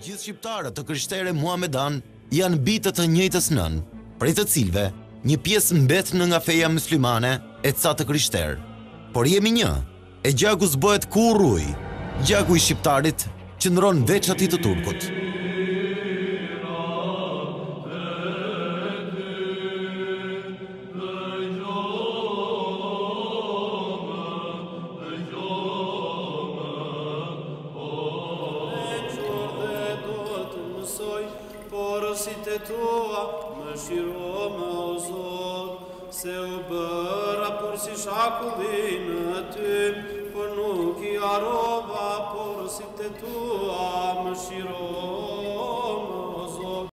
Gjithë shqiptarët të krishterë muhamedan janë bitë të njëjtës nën, prej të cilëve një pjesë mbetën nga feja muslimane e ca të krishterë. Por jemi një, e gjaku s'bëhet kurrë ujë. Gjaku i shqiptarit qëndron veç atij të turkut. Porosit e tua, më shiro më o Zot, se u bëra por si shakullin në ty, por nuk i arova porosit e tua.